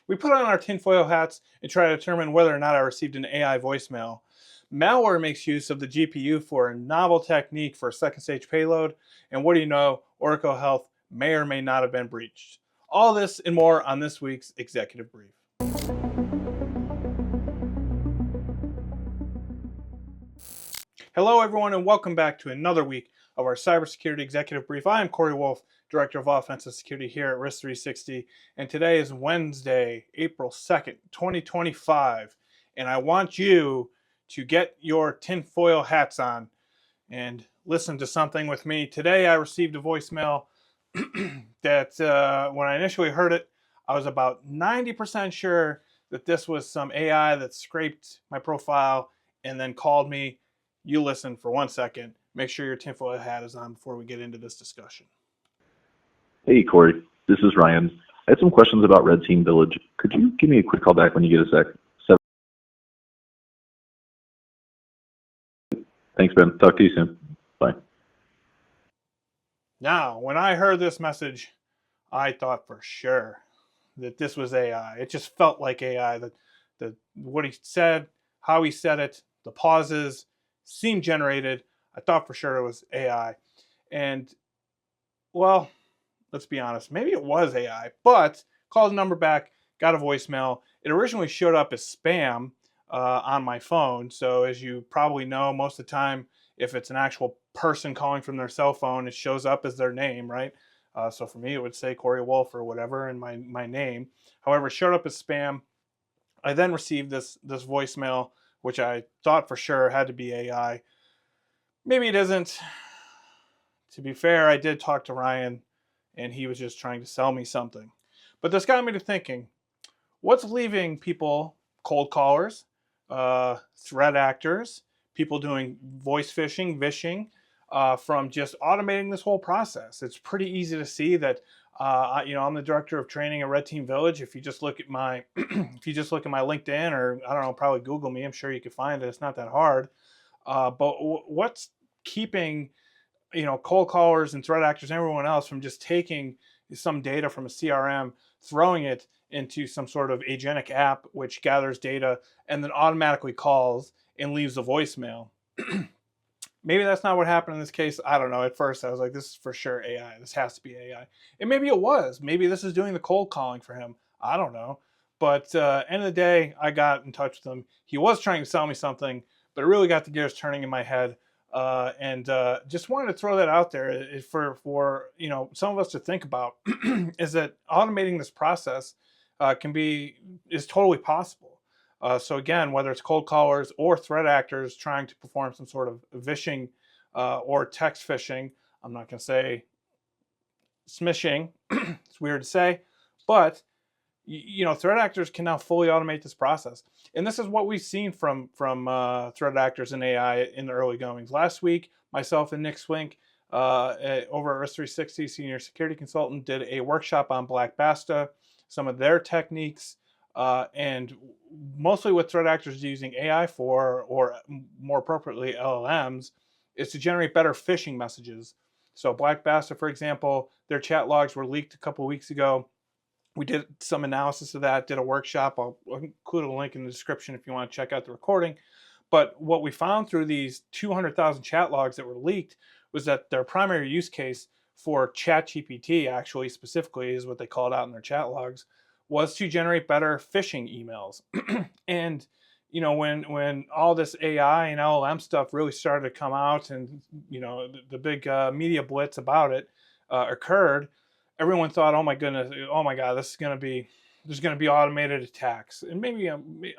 We put on our tinfoil hats and try to determine whether or not I received an AI voicemail. Malware makes use of the GPU for a novel technique for a second stage payload, and what do you know, Oracle Health may or may not have been breached. All this and more on this week's Executive Brief. Hello everyone and welcome back to another week of our Cybersecurity Executive Brief. I am Corey Wolf, Director of Offensive Security here at Risk 360, and today is Wednesday, April 2nd, 2025, and I want you to get your tinfoil hats on and listen to something with me. Today I received a voicemail that when I initially heard it, I was about 90% sure that this was some AI that scraped my profile and then called me. You listen for 1 second. Make sure your tinfoil hat is on before we get into this discussion. Hey, Corey. This is Ryan. I had some questions about Red Team Village. Could you give me a quick call back when you get a sec? Thanks, Ben. Talk to you soon. Bye. Now, when I heard this message, I thought for sure that this was AI. It just felt like AI. That what he said, how he said it, the pauses seemed generated. I thought for sure it was AI. And, well, let's be honest, maybe it was AI, but called the number back, got a voicemail. It originally showed up as spam on my phone. So as you probably know, most of the time, if it's an actual person calling from their cell phone, it shows up as their name, right? So for me, it would say Corey Wolf or whatever in my name. However, it showed up as spam. I then received this voicemail, which I thought for sure had to be AI. Maybe it isn't. To be fair, I did talk to Ryan, and he was just trying to sell me something. But this got me to thinking, what's leaving people, cold callers, threat actors, people doing voice phishing, from just automating this whole process? It's pretty easy to see that, I'm the director of training at Red Team Village. If you just look at my, if you just look at my LinkedIn, or I don't know, probably Google me, I'm sure you could find it. It's not that hard. But what's keeping, cold callers and threat actors and everyone else from just taking some data from a CRM, throwing it into some sort of agentic app which gathers data and then automatically calls and leaves a voicemail? Maybe that's not what happened in this case. I don't know. At first, I was like, this is for sure AI. This has to be AI. And maybe it was. Maybe this is doing the cold calling for him. I don't know. But end of the day, I got in touch with him. He was trying to sell me something, but it really got the gears turning in my head. And just wanted to throw that out there for some of us to think about is that automating this process is totally possible. So again, whether it's cold callers or threat actors trying to perform some sort of phishing or text phishing, I'm not going to say smishing. It's weird to say, but threat actors can now fully automate this process. And this is what we've seen from threat actors and AI in the early goings. Last week, myself and Nick Swink over at Risk 360, senior security consultant, did a workshop on Black Basta, some of their techniques, and mostly what threat actors are using AI for, or more appropriately LLMs, is to generate better phishing messages. So Black Basta, for example, their chat logs were leaked a couple of weeks ago. We did some analysis of that, did a workshop. I'll include a link in the description if you want to check out the recording. But what we found through these 200,000 chat logs that were leaked was that their primary use case for ChatGPT, actually specifically is what they called out in their chat logs, was to generate better phishing emails. And when all this AI and LLM stuff really started to come out, and the big media blitz about it occurred, everyone thought, oh my goodness, oh my God, there's going to be automated attacks. And maybe, I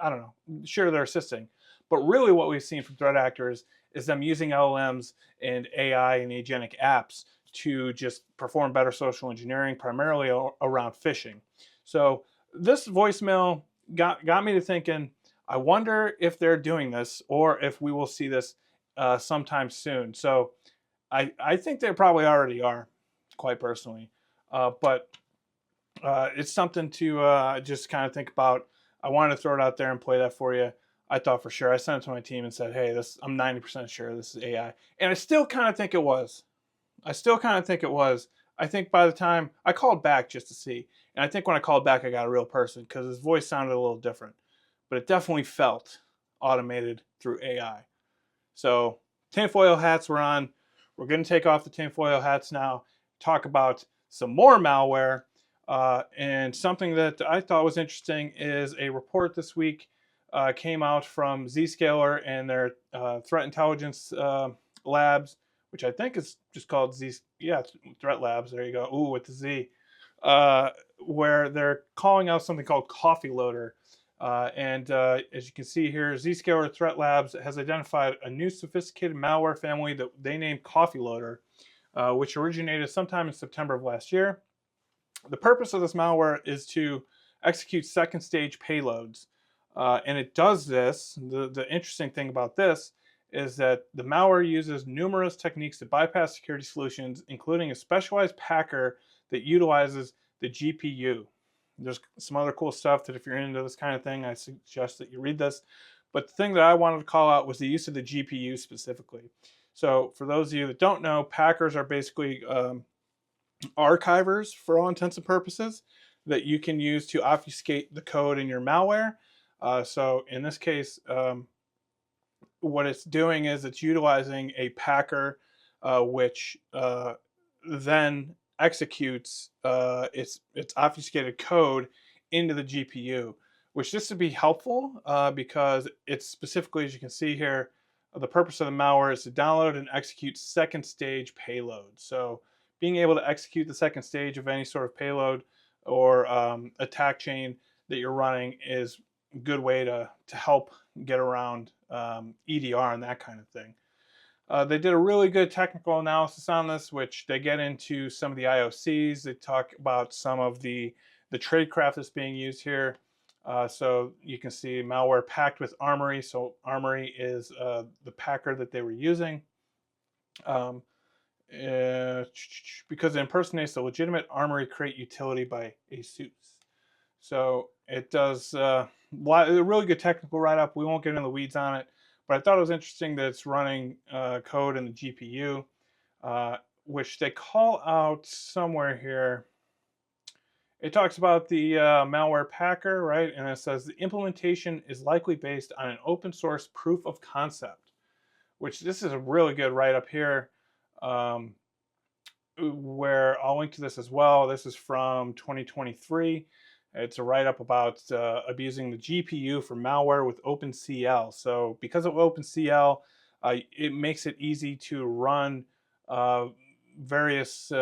don't know, sure they're assisting. But really what we've seen from threat actors is them using LLMs and AI and agentic apps to just perform better social engineering, primarily around phishing. So this voicemail got me to thinking, I wonder if they're doing this or if we will see this sometime soon. So I think they probably already are, quite personally. But it's something to just kind of think about. I wanted to throw it out there and play that for you. I thought for sure. I sent it to my team and said, hey, I'm 90% sure this is AI. And I still kind of think it was. I think by the time I called back just to see, And I think when I called back, I got a real person because his voice sounded a little different, but it definitely felt automated through AI. So tinfoil hats were on. We're going to take off the tinfoil hats now, talk about some more malware. And something that I thought was interesting is a report this week came out from Zscaler and their threat intelligence labs, which I think is just called Threat Labs. There you go. Ooh, with the Z. Where they're calling out something called Coffee Loader. As you can see here, Zscaler Threat Labs has identified a new sophisticated malware family that they named Coffee Loader, which originated sometime in September of last year. The purpose of this malware is to execute second stage payloads. And it does this. The interesting thing about this is that the malware uses numerous techniques to bypass security solutions, including a specialized packer that utilizes the GPU. There's some other cool stuff that if you're into this kind of thing, I suggest that you read this. But the thing that I wanted to call out was the use of the GPU specifically. So for those of you that don't know, packers are basically archivers for all intents and purposes that you can use to obfuscate the code in your malware. So in this case, what it's doing is it's utilizing a packer which then executes its obfuscated code into the GPU, which this would be helpful because it's specifically, as you can see here, the purpose of the malware is to download and execute second stage payload. So being able to execute the second stage of any sort of payload or attack chain that you're running is a good way to help get around EDR and that kind of thing. They did a really good technical analysis on this, which they get into some of the IOCs. They talk about some of the tradecraft that's being used here. So you can see malware packed with Armory. So Armory is the packer that they were using. Because it impersonates the legitimate Armory crate utility by ASUS. So it does a really good technical write-up. We won't get into the weeds on it, but I thought it was interesting that it's running code in the GPU, which they call out somewhere here. It talks about the malware packer, right? And it says the implementation is likely based on an open source proof of concept, which this is a really good write-up here. Where I'll link to this as well. This is from 2023. It's a write-up about abusing the GPU for malware with OpenCL. So because of OpenCL, it makes it easy to run various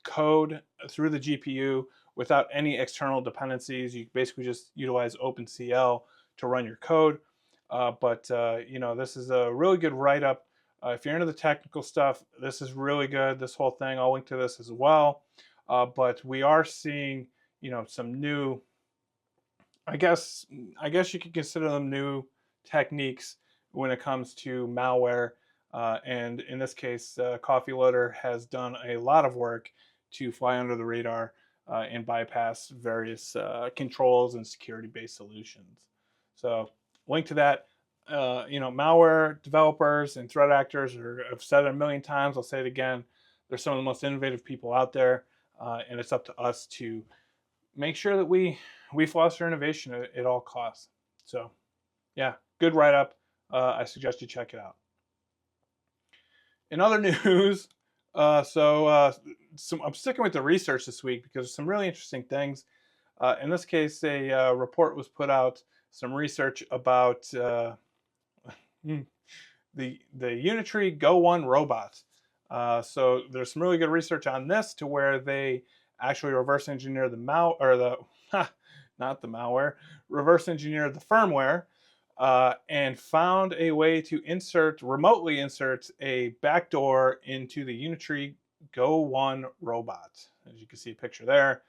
code through the GPU without any external dependencies. You basically just utilize OpenCL to run your code. This is a really good write-up. If you're into the technical stuff, this is really good. This whole thing, I'll link to this as well. But we are seeing, some new, I guess you could consider them new techniques when it comes to malware. And in this case, Coffee Loader has done a lot of work to fly under the radar and bypass various controls and security-based solutions. So link to that. Malware developers and threat actors I've said it a million times. I'll say it again. They're some of the most innovative people out there, and it's up to us to make sure that we foster innovation at all costs. So, yeah, good write-up. I suggest you check it out. In other news, I'm sticking with the research this week because there's some really interesting things. In this case, a report was put out, some research about the Unitree Go1 robot. So there's some really good research on this to where they actually reverse engineer reverse engineer the firmware and found a way to remotely insert a backdoor into the Unitree Go1 robot. As you can see a picture there,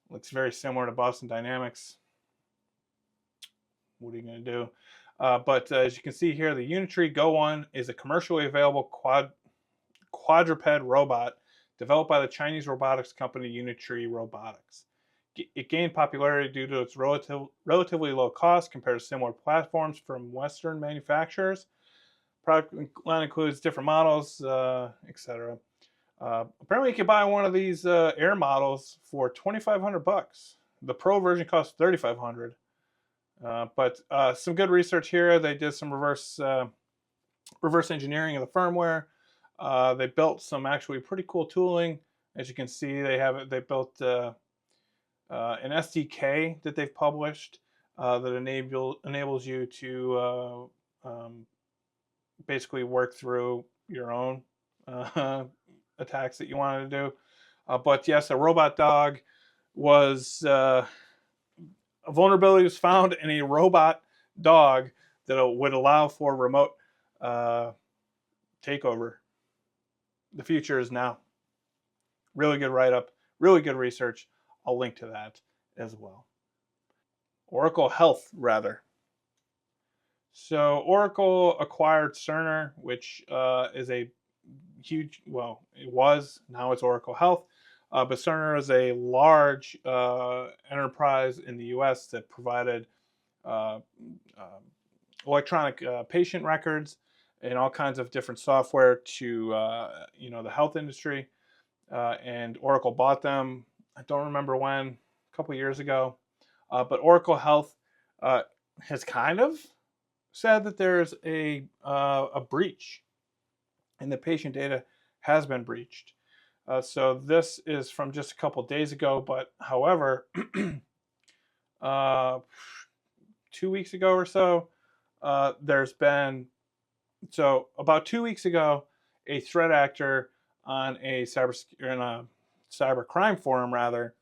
looks very similar to Boston Dynamics. What are you going to do? But as you can see here, the Unitree Go1 is a commercially available quadruped robot developed by the Chinese robotics company Unitree Robotics. It gained popularity due to its relatively low cost compared to similar platforms from Western manufacturers. Product line includes different models, etc. Apparently, you can buy one of these Air models for $2,500. The Pro version costs $3,500. But some good research here. They did some reverse engineering of the firmware. They built some actually pretty cool tooling. As you can see, they built an SDK that they've published that enables you to basically work through your own attacks that you wanted to do. But yes, a robot dog was a vulnerability was found in a robot dog that would allow for remote takeover. The future is now. Really good write-up, really good research. I'll link to that as well. Oracle Health, rather. So Oracle acquired Cerner, which is a huge, well, it was, now it's Oracle Health. But Cerner is a large enterprise in the US that provided uh, electronic patient records and all kinds of different software to the health industry. And Oracle bought them. I don't remember when, a couple years ago. But Oracle Health has kind of said that there's a breach, and the patient data has been breached. So this is from just a couple days ago. But however, 2 weeks ago or so, there's been about 2 weeks ago, a threat actor on a cyber crime forum rather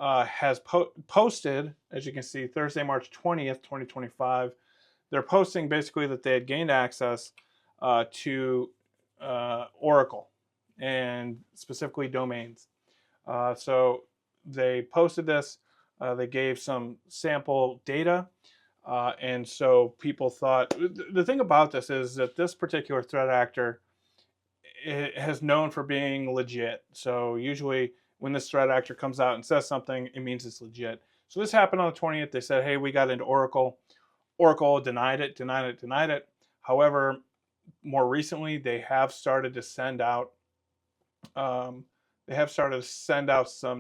has posted, as you can see, Thursday, March 20th, 2025. They're posting basically that they had gained access to Oracle and specifically domains. So they posted this. They gave some sample data. And so people thought, the thing about this is that this particular threat actor has known for being legit. So usually when this threat actor comes out and says something, it means it's legit. So this happened on the 20th. They said, hey, we got into Oracle. Oracle denied it. However, more recently, they have started to send out some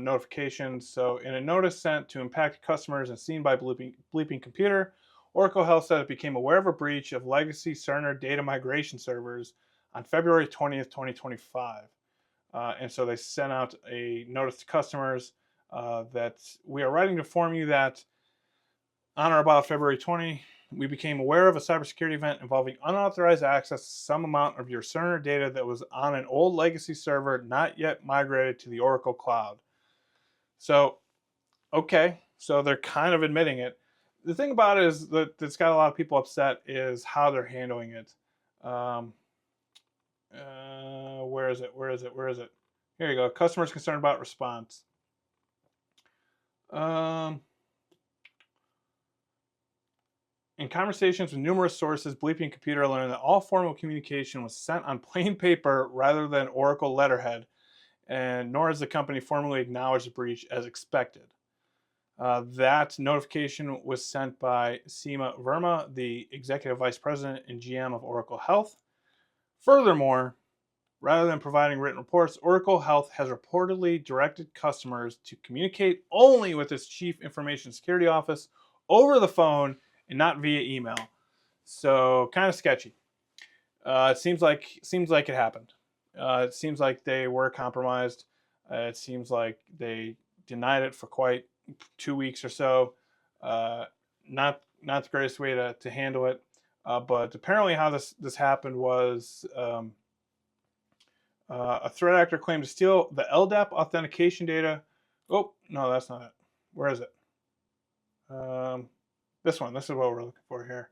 notifications. So in a notice sent to impacted customers and seen by bleeping computer, Oracle Health said it became aware of a breach of legacy Cerner data migration servers on February 20th, 2025. And so they sent out a notice to customers that we are writing to inform you that on or about February 20, we became aware of a cybersecurity event involving unauthorized access to some amount of your Cerner data that was on an old legacy server not yet migrated to the Oracle cloud. So, okay, so they're kind of admitting it. The thing about it is that's got a lot of people upset is how they're handling it. Where is it? Here you go. Customers concerned about response. In conversations with numerous sources, Bleeping Computer learned that all formal communication was sent on plain paper rather than Oracle letterhead, and nor has the company formally acknowledged the breach as expected. That notification was sent by Seema Verma, the Executive Vice President and GM of Oracle Health. Furthermore, rather than providing written reports, Oracle Health has reportedly directed customers to communicate only with its Chief Information Security Office over the phone and not via email. So kind of sketchy. It seems like it happened. It seems like they were compromised. It seems like they denied it for quite 2 weeks or so. Not the greatest way to handle it. But apparently how this happened was a threat actor claimed to steal the LDAP authentication data. Oh, no, that's not it. Where is it? This one. This is what we're looking for here.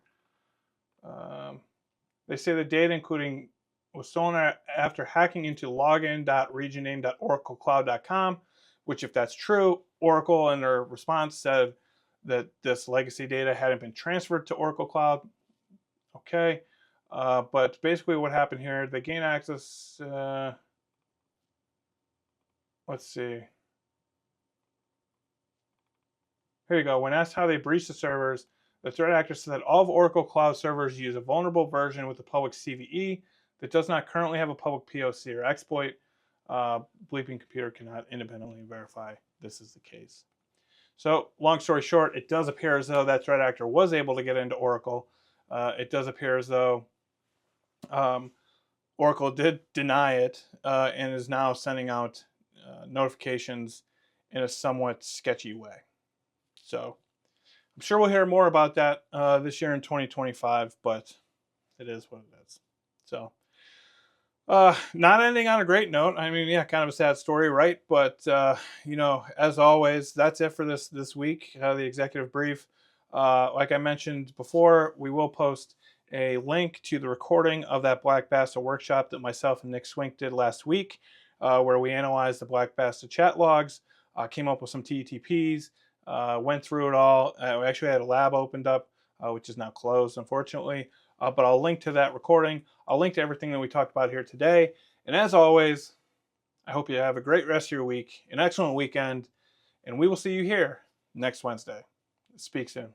They say the data, including, was stolen after hacking into login.regionname.oraclecloud.com, which, if that's true, Oracle in their response said that this legacy data hadn't been transferred to Oracle Cloud. Okay. But basically what happened here, they gained access. Let's see. Here you go. When asked how they breached the servers, the threat actor said that all of Oracle Cloud servers use a vulnerable version with a public CVE that does not currently have a public POC or exploit. bleeping computer cannot independently verify this is the case. So long story short, it does appear as though that threat actor was able to get into Oracle. It does appear as though Oracle did deny it and is now sending out notifications in a somewhat sketchy way. So I'm sure we'll hear more about that this year in 2025, but it is what it is. So not ending on a great note. I mean, yeah, kind of a sad story, right? But you know, as always, that's it for this week. The executive brief. Like I mentioned before, we will post a link to the recording of that Black Basta workshop that myself and Nick Swink did last week, where we analyzed the Black Basta chat logs, came up with some TTPs, went through it all. We actually had a lab opened up, which is now closed, unfortunately. But I'll link to that recording. I'll link to everything that we talked about here today. And as always, I hope you have a great rest of your week, an excellent weekend, and we will see you here next Wednesday. Speak soon.